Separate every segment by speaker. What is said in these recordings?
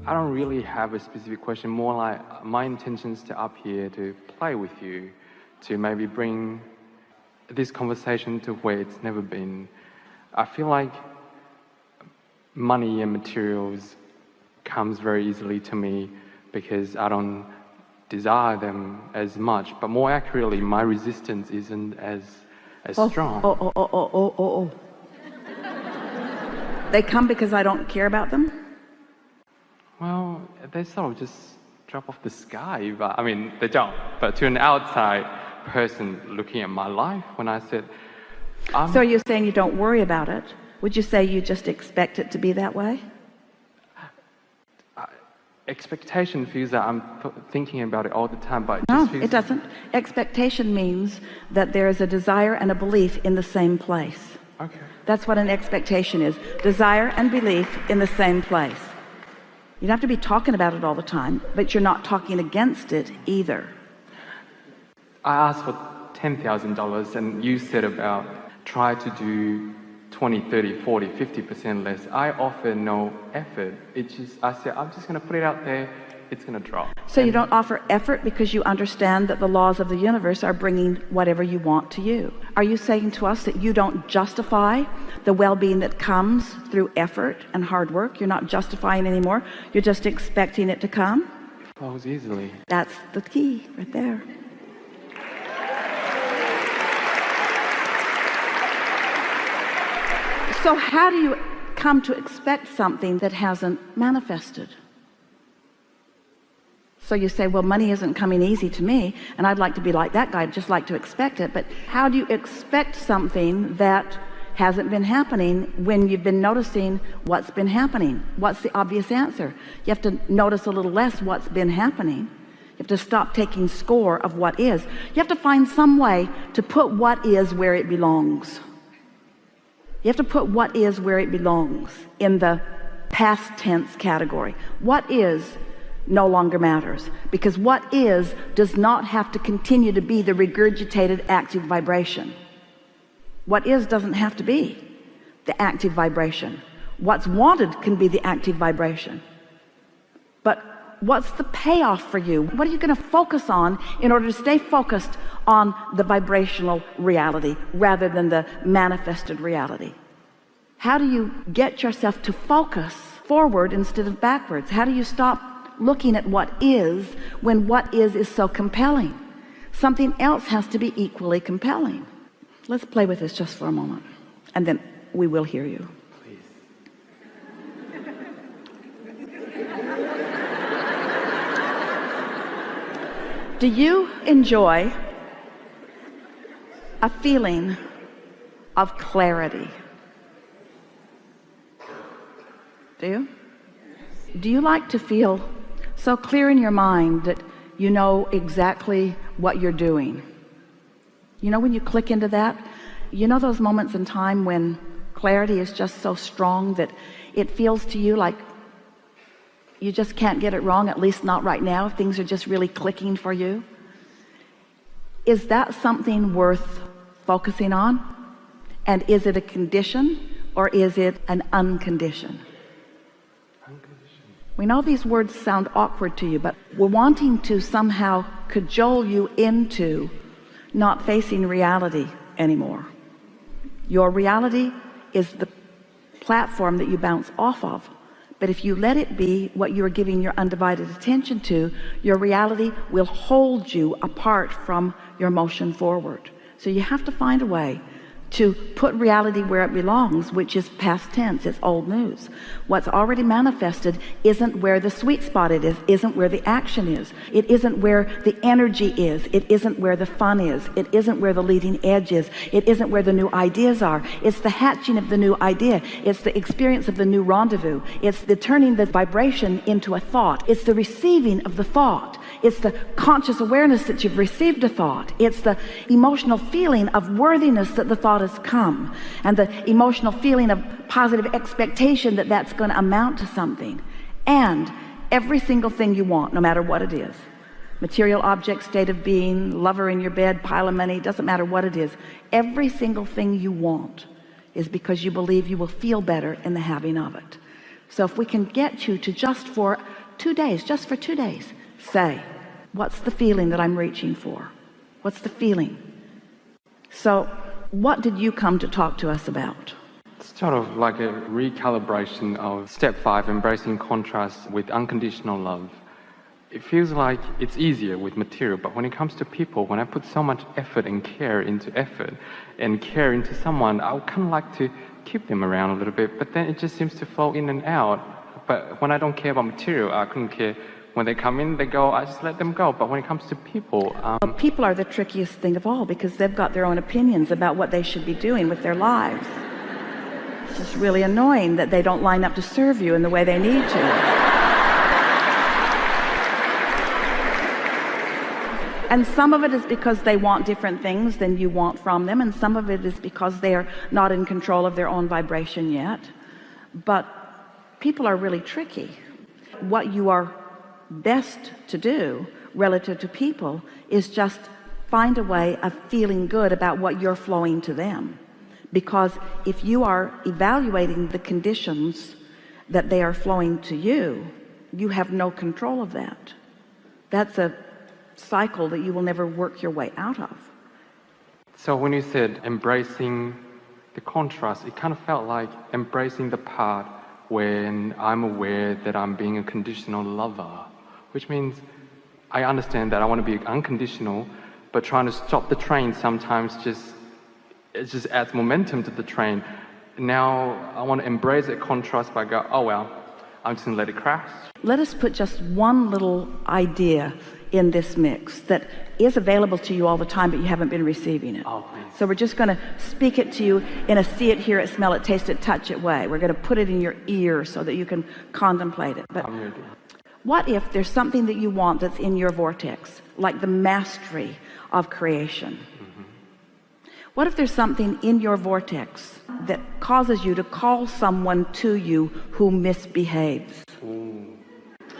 Speaker 1: I don't really have a specific question, more like my intentions to up here to play with you, to maybe bring this conversation to where it's never been. I feel like money and materials comes very easily to me because I don't desire them as much, but more accurately, my resistance isn't as strong.
Speaker 2: Oh. They come because I don't care about them?
Speaker 1: Well, they sort of just drop off the sky, but I mean, they don't. But to an outside person looking at my life, when I said...
Speaker 2: So you're saying you don't worry about it? Would you say you just expect it to be that way?
Speaker 1: Expectation feels that I'm thinking about it all the time, but
Speaker 2: no, it doesn't. Expectation means that there is a desire and a belief in the same place.
Speaker 1: Okay.
Speaker 2: That's what an expectation is. Desire and belief in the same place. You don't have to be talking about it all the time, but you're not talking against it either.
Speaker 1: I asked for $10,000 and you said about try to do 20, 30, 40, 50% less. I offer no effort. It's just, I said, I'm just going to put it out there. It's going to drop.
Speaker 2: So you don't offer effort because you understand that the laws of the universe are bringing whatever you want to you. Are you saying to us that you don't justify the well-being that comes through effort and hard work? You're not justifying anymore. You're just expecting it to come?
Speaker 1: It flows easily.
Speaker 2: That's the key right there. So how do you come to expect something that hasn't manifested? So you say, well, money isn't coming easy to me, and I'd like to be like that guy. I'd just like to expect it. But how do you expect something that hasn't been happening when you've been noticing what's been happening? What's the obvious answer? You have to notice a little less what's been happening. You have to stop taking score of what is. You have to find some way to put what is where it belongs. You have to put what is where it belongs in the past tense category. What is no longer matters, because what is does not have to continue to be the regurgitated active vibration. What is doesn't have to be the active vibration. What's wanted can be the active vibration. But what's the payoff for you? What are you going to focus on in order to stay focused on the vibrational reality rather than the manifested reality? How do you get yourself to focus forward instead of backwards? How do you stop looking at what is when what is so compelling? Something else has to be equally compelling. Let's play with this just for a moment, and then we will hear you.
Speaker 1: Please.
Speaker 2: Do you enjoy a feeling of clarity? Do you? Do you like to feel so clear in your mind that you know exactly what you're doing? You know, when you click into that, you know those moments in time when clarity is just so strong that it feels to you like you just can't get it wrong, at least not right now. Things are just really clicking for you. Is that something worth focusing on? And is it a condition or is it an unconditioned? We know these words sound awkward to you, but we're wanting to somehow cajole you into not facing reality anymore. Your reality is the platform that you bounce off of. But if you let it be what you're giving your undivided attention to, your reality will hold you apart from your motion forward. So you have to find a way to put reality where it belongs, which is past tense. It's old news. What's already manifested isn't where the sweet spot it is, isn't where the action is, it isn't where the energy is, it isn't where the fun is, it isn't where the leading edge is, it isn't where the new ideas are. It's the hatching of the new idea, it's the experience of the new rendezvous, it's the turning the vibration into a thought, it's the receiving of the thought, it's the conscious awareness that you've received a thought, it's the emotional feeling of worthiness that the thought has come, and the emotional feeling of positive expectation that that's going to amount to something. And every single thing you want, no matter what it is, material object, state of being, lover in your bed, pile of money, doesn't matter what it is, every single thing you want is because you believe you will feel better in the having of it. So if we can get you to just for 2 days, say, what's the feeling that I'm reaching for? What's the feeling? So what did you come to talk to us about?
Speaker 1: It's sort of like a recalibration of step 5, embracing contrast with unconditional love. It feels like it's easier with material, but when it comes to people, when I put so much effort and care into someone, I would kind of like to keep them around a little bit, but then it just seems to flow in and out. But when I don't care about material, I couldn't care. When they come in, they go, I just let them go. But when it comes to people...
Speaker 2: Well, people are the trickiest thing of all, because they've got their own opinions about what they should be doing with their lives. It's just really annoying that they don't line up to serve you in the way they need to. And some of it is because they want different things than you want from them, and some of it is because they are not in control of their own vibration yet. But people are really tricky. What you are best to do relative to people is just find a way of feeling good about what you're flowing to them. Because if you are evaluating the conditions that they are flowing to you, you have no control of that. That's a cycle that you will never work your way out of.
Speaker 1: So when you said embracing the contrast, it kind of felt like embracing the part when I'm aware that I'm being a conditional lover, which means I understand that I want to be unconditional, but trying to stop the train sometimes it just adds momentum to the train. Now I want to embrace that contrast by go, oh well, I'm just gonna let it crash.
Speaker 2: Let us put just one little idea in this mix that is available to you all the time, but you haven't been receiving it.
Speaker 1: Oh, please.
Speaker 2: So we're just going to speak it to you in a see it, hear it, smell it, taste it, touch it way. We're going to put it in your ear so that you can contemplate it. But what if there's something that you want that's in your vortex, like the mastery of creation? What if there's something in your vortex that causes you to call someone to you who misbehaves?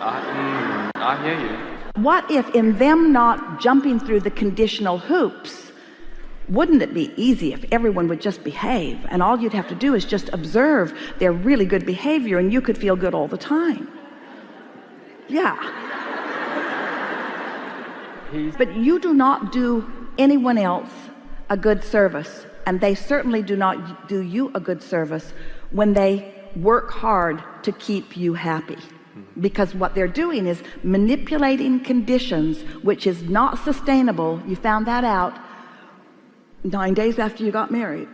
Speaker 1: I hear you.
Speaker 2: What if in them not jumping through the conditional hoops, wouldn't it be easy if everyone would just behave, and all you'd have to do is just observe their really good behavior and you could feel good all the time? Yeah. But you do not do anyone else a good service, and they certainly do not do you a good service when they work hard to keep you happy. Because what they're doing is manipulating conditions, which is not sustainable. You found that out 9 days after you got married.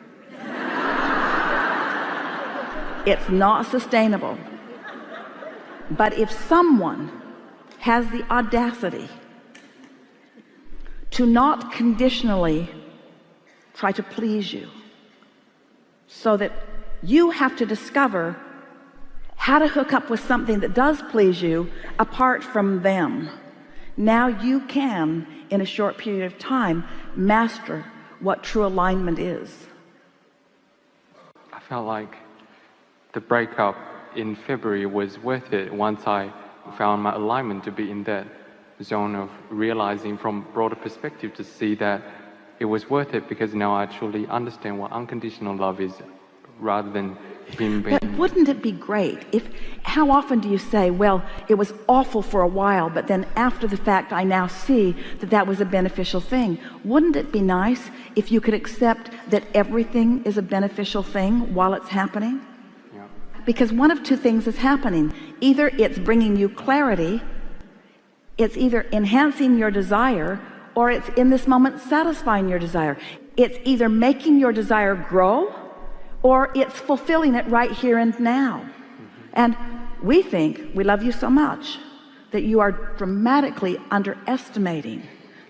Speaker 2: It's not sustainable. But if someone has the audacity to not conditionally try to please you, so that you have to discover how to hook up with something that does please you apart from them, now you can, in a short period of time, master what true alignment is.
Speaker 1: I felt like the breakup in February was worth it once I found my alignment to be in that zone of realizing from broader perspective, to see that it was worth it, because now I truly understand what unconditional love is, rather than him being...
Speaker 2: But wouldn't it be great if, how often do you say, well, it was awful for a while, but then after the fact I now see that that was a beneficial thing? Wouldn't it be nice if you could accept that everything is a beneficial thing while it's happening?
Speaker 1: Yeah.
Speaker 2: Because one of two things is happening. Either it's bringing you clarity, it's either enhancing your desire, or it's in this moment satisfying your desire. It's either making your desire grow, or it's fulfilling it right here and now. And we think we love you so much that you are dramatically underestimating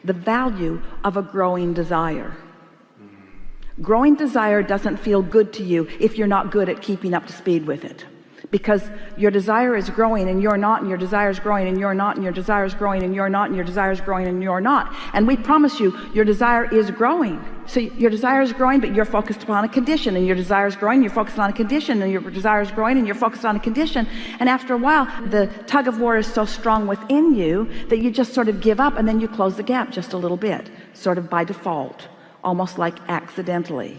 Speaker 2: the value of a growing desire. Growing desire doesn't feel good to you if you're not good at keeping up to speed with it, because your desire is growing and you're not, and your desire is growing and you're not, and your desire is growing and you're not, and your desire is growing and you're not. And we promise you your desire is growing. So your desire is growing, but you're focused upon a condition, and your desire is growing, you're focused on a condition, and your desire is growing and you're focused on a condition. And after a while, the tug of war is so strong within you that you just sort of give up, and then you close the gap just a little bit, sort of by default, almost like accidentally.